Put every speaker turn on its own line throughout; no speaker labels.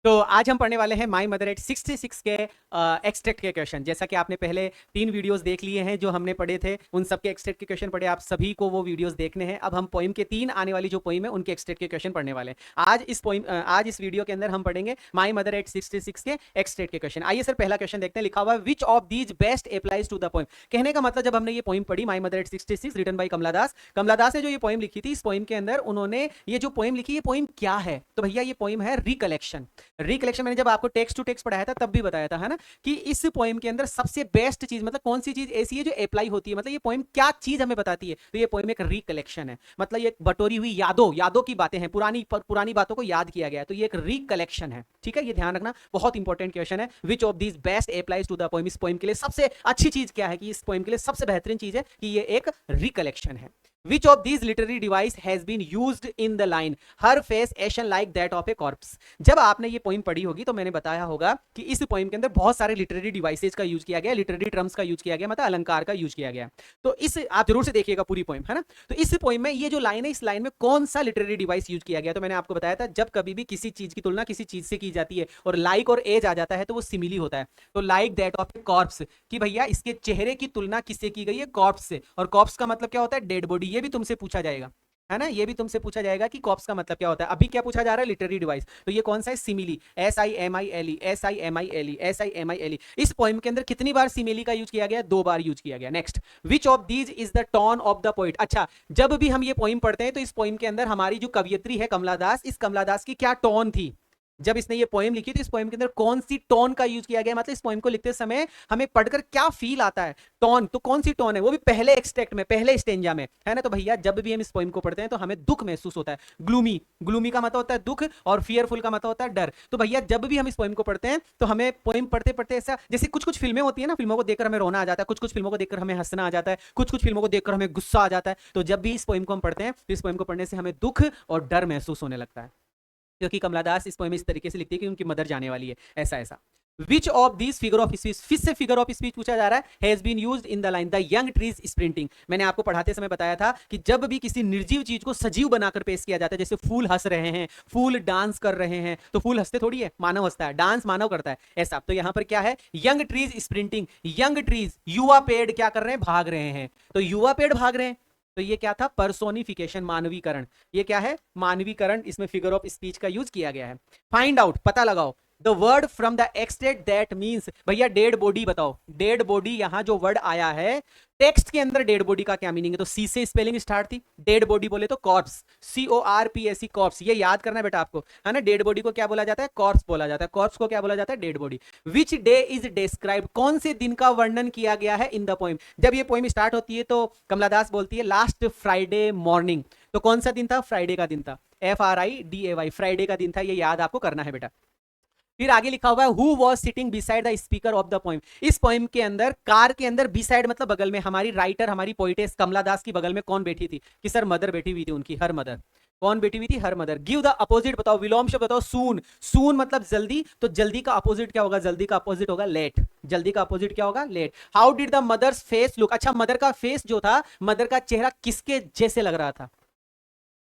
तो आज हम पढ़ने वाले हैं माई मदर एट 66 के एक्सट्रैक्ट के क्वेश्चन। जैसा कि आपने पहले 3 वीडियोस देख लिए हैं जो हमने पढ़े थे, उन सब के एक्सट्रैक्ट के क्वेश्चन पढ़े, आप सभी को वो वीडियोस देखने हैं। अब हम पोइम के 3 आने वाली जो पोइम है उनके एक्सट्रैक्ट के क्वेश्चन पढ़ने वाले हैं। आज इस वीडियो के अंदर हम पढ़ेंगे माई मदर एट 66 के एक्सट्रैक्ट के क्वेश्चन। आइए सर, पहला क्वेश्चन देखते हैं। लिखा हुआ है which of these best applies to the poem. कहने का मतलब, जब हमने ये पोइम पढ़ी my mother at 66 written by Kamala Das, Kamala Das ने जो ये पोइम लिखी थी, इस पोइम के अंदर उन्होंने ये जो पोइम लिखी, ये पोइम क्या है? तो भैया ये पोइम है रिकलेक्शन। रिकलेक्शन मैंने जब आपको टेक्स्ट टू टेक्स्ट पढ़ाया था तब भी बताया था, है ना, कि इस पोएम के अंदर सबसे बेस्ट चीज, मतलब कौन सी चीज ऐसी है जो अप्लाई होती है, मतलब ये पोएम क्या चीज हमें बताती है। तो ये पोएम एक रिकलेक्शन है, मतलब ये बटोरी हुई यादों की बातें हैं, पुरानी बातों को याद किया गया है, तो ये एक रिकलेक्शन है। ठीक है, ये ध्यान रखना, बहुत इंपॉर्टेंट क्वेश्चन है। Which of these best applies to the poem. इस पोएम के लिए सबसे अच्छी चीज क्या है, कि इस पोएम के लिए सबसे बेहतरीन चीज है कि ये एक रिकलेक्शन है। Which of these literary device has been used in the line her face ashen like that of a corpse। जब आपने ये पोइम पढ़ी होगी तो मैंने बताया होगा कि इस पोइम के अंदर बहुत सारे लिटरेरी डिवाइसेज का यूज किया गया, लिटरेरी टर्म्स का यूज किया गया, मतलब अलंकार का यूज किया गया। तो इस आप जरूर से देखिएगा पूरी पोइम, है ना। तो इस पोइम में ये जो लाइन है, इस लाइन में कौन सा लिटरेरी डिवाइस यूज किया गया, तो मैंने आपको बताया था, जब कभी भी किसी चीज की तुलना किसी चीज से की जाती है और लाइक और एज आ जाता है तो वो सिमिली होता है। तो like that of A corps, कि भैया इसके चेहरे की तुलना किससे की गई है? कॉर्प्स से। और कॉर्प्स का मतलब क्या होता है? Dead body. ये भी तुमसे पूछा जाएगा, है ना, ये भी तुमसे पूछा जाएगा कि कॉप्स का मतलब क्या होता है। अभी क्या पूछा जा रहा है? Literary device. तो ये कौन सा है? सिमिली। SIMILE, SIMILE, SIMILE। इस पोइम के अंदर कितनी बार सिमिली का यूज किया गया? 2 बार यूज किया गया। Next, which of these is the tone of the poet. अच्छा, जब भी हम ये पोइम पढ़ते हैं तो इस पोइम के अंदर हमारी जो कवियत्री है कमला दास, इस कमला दास की क्या टोन थी? जब इसने ये पोएम लिखी तो इस पोएम के अंदर कौन सी टोन का यूज किया गया, मतलब इस पोएम को लिखते समय हमें पढ़कर क्या फील आता है? टोन, तो कौन सी टोन है? वो भी पहले एक्सट्रैक्ट में, पहले स्टेंजा में, है ना। तो भैया जब भी हम इस पोएम को पढ़ते हैं तो हमें दुख महसूस होता है। ग्लूमी, ग्लूमी का मतलब होता है दुख, और फियरफुल का मतलब होता है डर। तो भैया जब भी हम इस पोएम को पढ़ते हैं तो हमें पोएम पढ़ते पढ़ते ऐसा, जैसे कुछ कुछ फिल्में होती है ना, फिल्मों को देखकर हमें रोना आ जाता है, कुछ कुछ फिल्मों को देखकर हमें हंसना आ जाता है, कुछ कुछ फिल्मों को देखकर हमें गुस्सा आ जाता है। तो जब भी इस पोएम को हम पढ़ते हैं तो इस पोएम को पढ़ने से हमें दुख और डर महसूस होने लगता है, क्योंकि कमला दास इस पोएम इस तरीके से लिखती है कि उनकी मदर जाने वाली है, ऐसा ऐसा। Which of these figure of speech, फिर से फिगर ऑफ स्पीच पूछा जा रहा है, has been used in the line the young trees sprinting. मैंने आपको पढ़ाते समय बताया था कि जब भी किसी निर्जीव चीज को सजीव बनाकर पेश किया जाता है, जैसे फूल हंस रहे हैं, फूल डांस कर रहे हैं, तो फूल हंसते थोड़ी है, मानव हंसता है, डांस मानव करता है, ऐसा। तो यहां पर क्या है? Young trees sprinting. Young trees, युवा पेड़ क्या कर रहे हैं? भाग रहे हैं। तो युवा पेड़ भाग रहे हैं, तो ये क्या था? पर्सोनिफिकेशन, मानवीकरण। ये क्या है? मानवीकरण। इसमें फिगर ऑफ स्पीच का यूज किया गया है। फाइंड आउट, पता लगाओ, the word from the extract that means. भैया डेड बॉडी बताओ। डेड बॉडी, यहां जो वर्ड आया है टेक्स्ट के अंदर, डेड बॉडी का क्या मीनिंग है? तो सी से स्पेलिंग स्टार्ट थी। डेड बॉडी बोले तो कॉर्प्स, CORPS, कॉर्प्स। ये याद करना है बेटा आपको, है ना। डेड बॉडी को क्या बोला जाता है? कॉर्प्स बोला जाता है। कॉर्प्स को क्या बोला जाता है? Dead body. Which day is described, कौन से दिन का वर्णन किया गया है इन द पोइम। जब ये पोइम स्टार्ट होती है तो कमला दास बोलती है लास्ट फ्राइडे मॉर्निंग। तो कौन सा दिन था? फ्राइडे का दिन था। FRIDAY, फ्राइडे का दिन था। ये याद आपको करना है बेटा। फिर आगे लिखा हुआ है who was sitting beside the speaker of the poem. इस पोइम के अंदर, कार के अंदर, बिसाइड मतलब बगल में, हमारी राइटर, हमारी पोइटेस कमला दास की बगल में कौन बैठी थी? कि सर मदर बैठी हुई थी उनकी, हर मदर। कौन बैठी हुई थी? Her mother. Give the opposite बताओ, विलोम शब्द बताओ। सून, सून मतलब जल्दी, तो जल्दी का अपोजिट क्या होगा? जल्दी का अपोजिट होगा लेट। जल्दी का अपोजिट क्या होगा? Late. How did the mother's face look. अच्छा, मदर का फेस जो था, मदर का चेहरा किसके जैसे लग रहा था?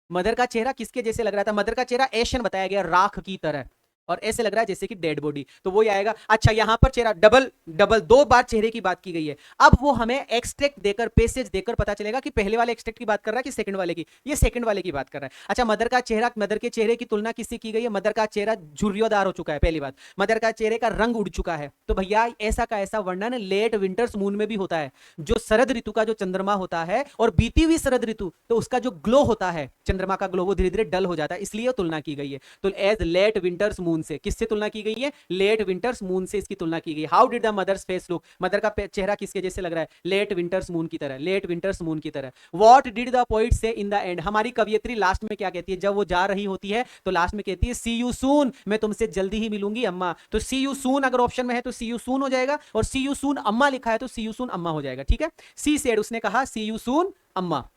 मदर का चेहरा किसके जैसे लग रहा था? मदर का चेहरा एशियन बताया गया, राख की तरह, और ऐसे लग रहा है जैसे कि डेड बॉडी, तो वो आएगा। अच्छा, यहां पर चेहरा डबल डबल 2 बार चेहरे की बात की गई है। अब वो हमें एक्सट्रैक्ट देकर, पैसेज देकर पता चलेगा कि पहले वाले एक्सट्रैक्ट की बात कर रहा है कि सेकंड वाले की। ये सेकंड वाले की बात कर रहा है। अच्छा, मदर का चेहरा, मदर के चेहरे की तुलना किससे की गई है? मदर का चेहरा झुर्रियोदार हो चुका है, पहली बात। मदर का चेहरे का रंग उड़ चुका है। तो भैया ऐसा का ऐसा वर्णन लेट विंटर्स मून में भी होता है। जो शरद ऋतु का जो चंद्रमा होता है और बीती हुई शरद ऋतु, तो उसका जो ग्लो होता है, चंद्रमा का ग्लो, वो धीरे धीरे डल हो जाता है, इसलिए तुलना की गई है। तो एज लेट विंटर्स मून से किससे तुलना की गई है? लेट विंटर्स मून से इसकी तुलना की गई। How did the mother's face look, mother का चेहरा किसके जैसे लग रहा है? लेट विंटर्स मून की तरह, लेट विंटर्स मून की तरह। व्हाट डिड द पोइट से इन द एंड, हमारी कवियत्री लास्ट में क्या कहती है? जब वो जा रही होती है तो लास्ट में कहती है सी यू सून, मैं तुमसे जल्दी ही मिलूंगी अम्मा। तो सी यू सून अगर ऑप्शन में है तो सी यू सून हो जाएगा, और सी यू सून अम्मा लिखा है तो सी यू सून अम्मा हो जाएगा। ठीक है, सी सेड, उसने कहा सी यू सून अम्मा।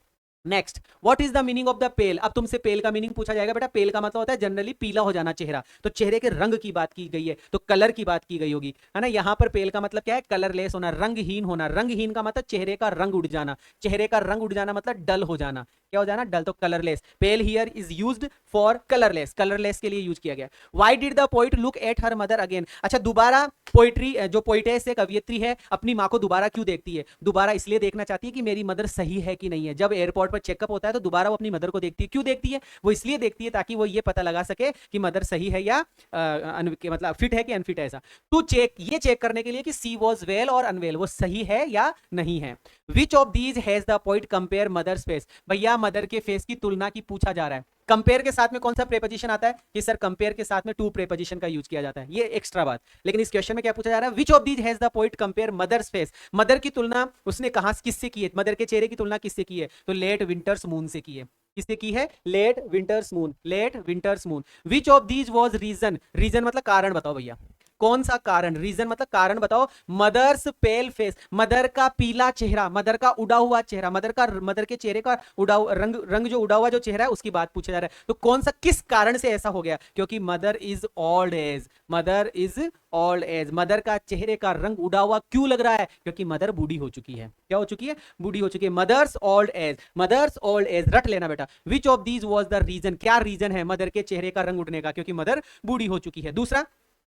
Next, what is the meaning of the pale. अब तुमसे पेल का मीनिंग पूछा जाएगा बेटा। पेल का मतलब होता है जनरली पीला हो जाना चेहरा, तो चेहरे के रंग की बात की गई है, तो कलर की बात की गई होगी, है ना। यहां पर पेल का मतलब क्या है, कलरलेस होना, रंगहीन होना। रंगहीन का मतलब चेहरे का रंग उड़ जाना, चेहरे का रंग उड़ जाना मतलब डल हो जाना। क्या हो जाना, डल। तो colourless, pale here is used for colourless, colourless के लिए यूज किया गया। Why did the poet look at her mother again. अच्छा, दोबारा पोइट्री जो पोइटेस है, कवियत्री है, अपनी माँ को दोबारा क्यों देखती है। दोबारा इसलिए देखना चाहती है कि मेरी मदर सही है कि नहीं है। जब एयरपोर्ट पर चेकअप होता है तो दोबारा वो अपनी मदर को देखती है। क्यों देखती है, वो इसलिए देखती है ताकि वो ये पता लगा सके कि मदर सही है या मतलब फिट है कि अनफिट है। ऐसा टू चेक, ये चेक करने के लिए कि सी वॉज वेल और अनवेल, वो सही है या नहीं है। Which of these has the poet compare mother's face. भैया मदर के फेस की तुलना की पूछा जा रहा है। कंपेयर के साथ में कौन सा प्रेपोजिशन आता है कि सर कंपेयर के साथ में टू प्रेपोजिशन का यूज किया जाता है, ये एक्स्ट्रा बात। लेकिन इस क्वेश्चन में क्या पूछा जा रहा है, which of these has the poet compare mother's face. Mother की तुलना उसने कहां किससे की है, मदर के चेहरे की तुलना किससे की है, तो लेट विंटर्स मून से की है। किससे की है, late winter's moon, late winter's moon. Which of these was reason, reason मतलब कारण बताओ भैया, कौन सा कारण, रीजन मतलब कारण बताओ। मदर्स पेल फेस, मदर का पीला चेहरा, मदर का उड़ा हुआ चेहरा, मदर के चेहरे का उड़ा रंग जो उड़ा हुआ जो चेहरा है उसकी बात पूछा जा रहा है। तो कौन सा, किस कारण से ऐसा हो गया, क्योंकि mother is old age, mother is old age. Mother का चेहरे का रंग उड़ा हुआ क्यों लग रहा है, क्योंकि मदर बूढ़ी हो चुकी है। क्या हो चुकी है, बूढ़ी हो चुकी है। Mother's old age, mother's old age रट लेना बेटा। Which of these was the reason, क्या रीजन है मदर के चेहरे का रंग उड़ने का, क्योंकि मदर बूढ़ी हो चुकी है। दूसरा,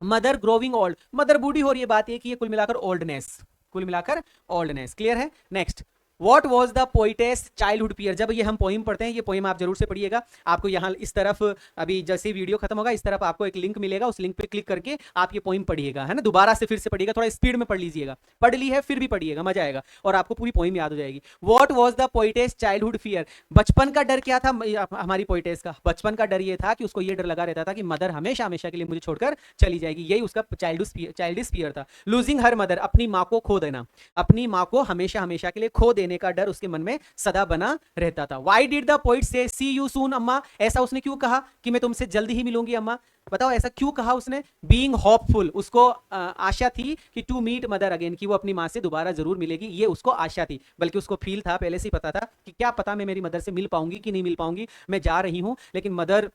मदर ग्रोविंग ओल्ड, मदर बूढ़ी हो रही है, बात ये कि ये कुल मिलाकर ओल्डनेस, कुल मिलाकर ओल्डनेस। क्लियर है। Next, what was the poetess childhood fear. जब ये हम पोइम पढ़ते हैं, ये पोइम आप जरूर से पढ़िएगा। आपको यहाँ इस तरफ अभी जैसे वीडियो खत्म होगा इस तरफ आपको एक लिंक मिलेगा, उस लिंक पे क्लिक करके आप ये पोइम पढ़िएगा, है ना। दोबारा से फिर से पढ़िएगा, थोड़ा स्पीड में पढ़ लीजिएगा, पढ़ ली है फिर भी पढ़िएगा, मजा आएगा और आपको पूरी पोइम याद हो जाएगी। What was the poetess childhood fear. बचपन का डर क्या था हमारी पोइटेस का, बचपन का डर ये था कि उसको ये डर लगा रहता था कि मदर हमेशा हमेशा के लिए मुझे छोड़कर चली जाएगी, यही उसका चाइल्डिश फियर था। लूजिंग हर मदर, अपनी माँ को खो देना, अपनी माँ को हमेशा हमेशा के लिए खो देने का डर उसके मन में सदा बना रहता था। Why did the poet say see you soon अम्मा, ऐसा उसने क्यों कहा कि मैं तुमसे जल्दी ही मिलूंगी अम्मा, बताओ ऐसा क्यों कहा उसने। बीइंग होपफुल, उसको आशा थी कि टू मीट मदर अगेन, कि वो अपनी माँ से दोबारा जरूर मिलेगी, ये उसको आशा थी। बल्कि उसको फील था, पहले से ही पता था कि क्या पता मैं मेरी मदर से मिल पाऊंगी कि नहीं मिल पाऊंगी, मैं जा रही हूं लेकिन मदर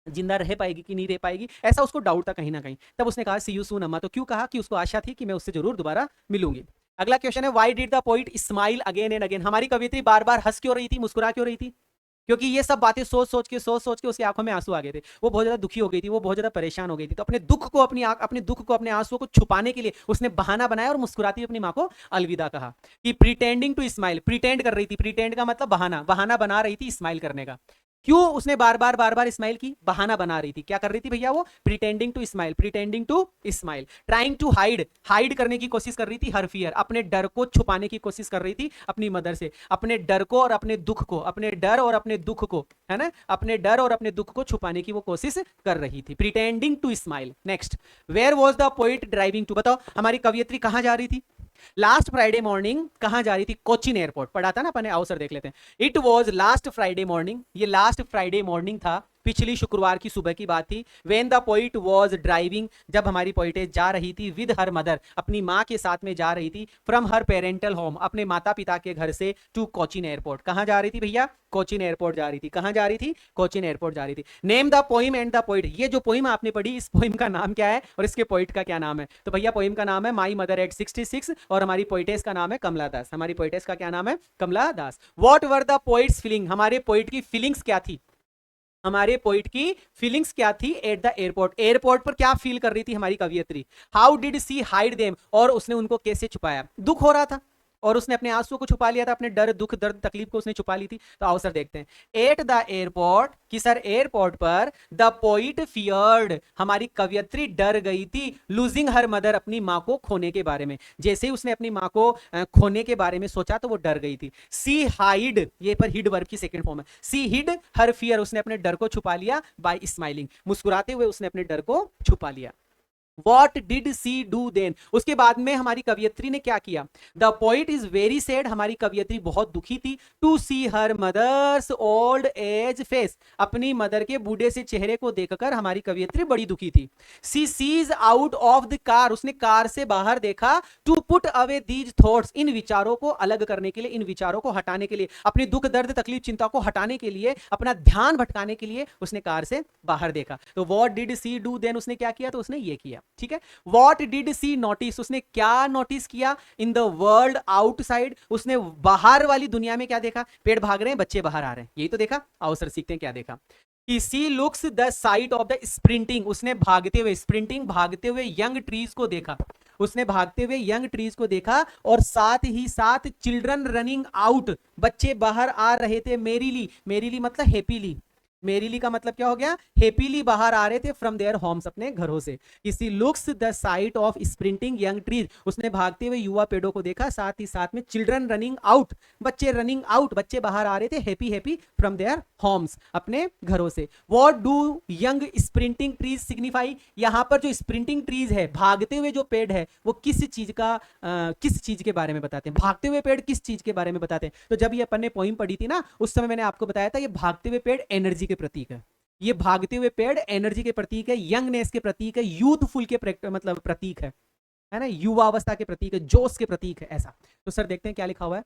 जिंदा रह पाएगी कि नहीं रह पाएगी, ऐसा उसको डाउट था कहीं ना कहीं। तब उसने कहा सी यू सून अम्मा, तो क्यों कहा कि उसको आशा थी कि मैं उससे जरूर दोबारा मिलूंगी। अगला क्वेश्चन है, why did the poet smile again and again. हमारी कवियत्री बार बार हंस क्यों रही थी, मुस्कुरा क्यों रही थी, क्योंकि ये सब बातें सोच सोच के उसकी आंखों में आंसू आ गए थे। वो बहुत ज्यादा दुखी हो गई थी, वो बहुत ज्यादा परेशान हो गई थी, तो अपने दुख को अपने दुख को, अपने आंसुओं को छुपाने के लिए उसने बहाना बनाया और मुस्कुराती हुई अपनी माँ को अलविदा कहा। कि प्रिटेंडिंग टू स्माइल, प्रिटेंड कर रही थी, प्रिटेंड का मतलब बहाना, बहाना बना रही थी स्माइल करने का। क्यों उसने बार बार स्माइल की, बहाना बना रही थी। क्या कर रही थी भैया वो, pretending to smile, pretending to smile. Trying to hide, hide करने की कोशिश कर रही थी हर फियर, अपने डर को छुपाने की कोशिश कर रही थी अपनी मदर से, अपने डर को और अपने दुख को, अपने डर और अपने दुख को, है ना, अपने डर और अपने दुख को छुपाने की वो कोशिश कर रही थी। Pretending to smile. Next, where was the poet driving to. बताओ हमारी कवियत्री कहां जा रही थी लास्ट फ्राइडे मॉर्निंग, कहां जा रही थी, कोचिन एयरपोर्ट। पढ़ा था ना अपने, आओ सर देख लेते हैं। It was last Friday morning, ये लास्ट फ्राइडे मॉर्निंग था, पिछली शुक्रवार की सुबह की बात थी। When the poet was driving, जब हमारी पोइटेस जा रही थी, विद हर मदर, अपनी माँ के साथ में जा रही थी, फ्रॉम हर पेरेंटल होम, अपने माता पिता के घर से, टू कोचिन एयरपोर्ट। कहां जा रही थी भैया, कोचिन एयरपोर्ट जा रही थी। कहां जा रही थी, कोचिन एयरपोर्ट जा रही थी। Name the poem and the poet, ये जो पोइम आपने पढ़ी, इस पोइम का नाम क्या है और इसके पोइट का क्या नाम है। तो भैया पोइम का नाम है माई मदर एट 66 और हमारी पोइटेस का नाम है कमला दास। हमारी पोइटेस का क्या नाम है, Kamala Das. What were the poet's feeling, हमारे पोइट की फीलिंग्स क्या थी, हमारे पोइट की फीलिंग्स क्या थी एट द एयरपोर्ट, एयरपोर्ट पर क्या फील कर रही थी हमारी कवियत्री। How did she hide them, और उसने उनको कैसे छुपाया, दुख हो रहा था और उसने अपने आंसुओं को छुपा लिया था, अपने डर दुख दर्द तकलीफ को उसने छुपा ली थी। तो आओ सर देखते हैं। एट द एयरपोर्ट, कि सर एयरपोर्ट पर, द पोइट फियर्ड, हमारी कवियत्री डर गई थी, लूजिंग हर मदर, अपनी माँ को खोने के बारे में। जैसे ही उसने अपनी माँ को खोने के बारे में सोचा तो वो डर गई थी। सी हाइड, ये पर हिड वर्ब की सेकंड फॉर्म है। सी हिड हर फियर, उसने अपने डर को छुपा लिया, बाय स्माइलिंग, मुस्कुराते हुए उसने अपने डर को छुपा लिया। What did she do then, उसके बाद में हमारी कवियत्री ने क्या किया, the poet is very sad, हमारी कवियत्री बहुत दुखी थी, to see her mother's old age face, अपनी मदर के बूढ़े से चेहरे को देखकर हमारी कवियत्री बड़ी दुखी थी। She sees out of the car, उसने कार से बाहर देखा, to put away these thoughts, इन विचारों को अलग करने के लिए, इन विचारों को हटाने के लिए, अपनी दुख दर्द तकलीफ चिंता को हटाने के लिए, अपना ध्यान भटकाने के लिए उसने कार से बाहर देखा। तो what did she do then, उसने क्या किया, तो उसने ये किया, ठीक है। व्हाट डिड सी नोटिस, उसने क्या नोटिस किया, इन द वर्ल्ड आउटसाइड, उसने बाहर वाली दुनिया में क्या देखा, पेड़ भाग रहे हैं, बच्चे बाहर आ रहे हैं, यही तो देखा। आओ सर सीखते हैं क्या देखा। She looks the sight of the sprinting, उसने भागते हुए, स्प्रिंटिंग भागते हुए यंग ट्रीज को देखा, उसने भागते हुए यंग ट्रीज को देखा, और साथ ही साथ चिल्ड्रन रनिंग आउट, बच्चे बाहर आ रहे थे, मेरीली, मेरीली मतलब हैप्पीली, मेरीली का मतलब क्या हो गया, हैप्पीली बाहर आ रहे थे फ्रॉम देयर होम्स, अपने घरों से। किसी looks the sight of sprinting young trees, उसने भागते हुए युवा पेड़ों को देखा, साथ ही साथ में चिल्ड्रन रनिंग आउट, बच्चे रनिंग आउट, बच्चे बाहर आ रहे थे, happy happy from their homes, अपने घरों से। What do young sprinting trees signify, यहां पर जो स्प्रिंटिंग ट्रीज है, भागते हुए जो पेड़ है, वो किस चीज का किस चीज के बारे में बताते हैं, भागते हुए पेड़ किस चीज के बारे में बताते हैं। तो जब ये अपन ने पोइम पढ़ी थी ना, उस समय मैंने आपको बताया था ये भागते हुए पेड़ एनर्जी के प्रतीक है, ये भागते हुए पेड़ एनर्जी के प्रतीक है, यंगनेस के प्रतीक है, यूथफुल के मतलब प्रतीक है ना, युवावस्था के प्रतीक है, जोश के प्रतीक है, ऐसा। तो सर देखते हैं क्या लिखा हुआ है।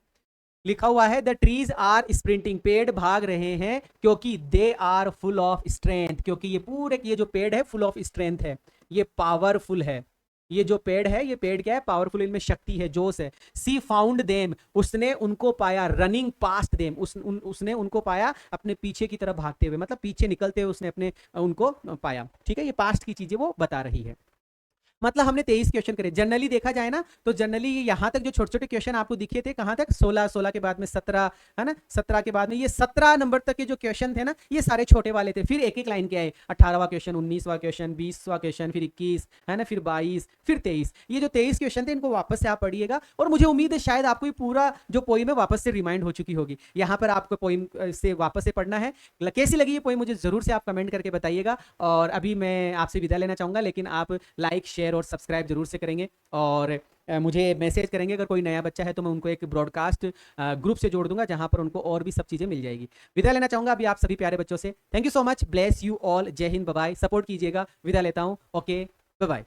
लिखा हुआ है द ट्रीज आर स्प्रिंटिंग, पेड़ भाग रहे हैं क्योंकि they are full of strength, क्योंकि ये पूरे ये जो पेड़ है फुल ऑफ स्ट्रेंथ है, ये पावरफुल है, ये जो पेड़ है, ये पेड़ क्या है, पावरफुल, इनमें शक्ति है, जोश है। सी फाउंड देम, उसने उनको पाया, रनिंग पास्ट देम, उसने उनको पाया अपने पीछे की तरफ भागते हुए, मतलब पीछे निकलते हुए उसने अपने उनको पाया, ठीक है। ये पास्ट की चीजें वो बता रही है। मतलब हमने 23 क्वेश्चन करे। जनरली देखा जाए ना तो जनरली यहां तक जो छोटे छोटे क्वेश्चन आपको दिखे थे, कहां तक, 16, 16 के बाद में 17, है ना, 17 के बाद में ये 17 नंबर तक के जो क्वेश्चन थे ना, ये सारे छोटे वाले थे। फिर एक एक लाइन के आए, 18वां क्वेश्चन, 19वां क्वेश्चन, 20वां क्वेश्चन, फिर 21, है ना, फिर 22, फिर 23। ये जो 23 क्वेश्चन थे इनको वापस से आप पढ़िएगा, और मुझे उम्मीद है शायद आपको पूरा जो पोइम है वापस से रिमाइंड हो चुकी होगी। यहाँ पर आपको पोइम से वापस से पढ़ना है। कैसी लगी ये पोइम मुझे जरूर से आप कमेंट करके बताइएगा। और अभी मैं आपसे विदा लेना चाहूंगा, लेकिन आप लाइक, शेयर और सब्सक्राइब जरूर से करेंगे, और मुझे मैसेज करेंगे अगर कोई नया बच्चा है, तो मैं उनको एक ब्रॉडकास्ट ग्रुप से जोड़ दूंगा, जहां पर उनको और भी सब चीजें मिल जाएगी। विदा लेना चाहूंगा अभी आप सभी प्यारे बच्चों से। Thank you so much, bless you all, जय हिंद, बाय बाय, सपोर्ट कीजिएगा। विदा लेता हूं, ओके, बाय बाय।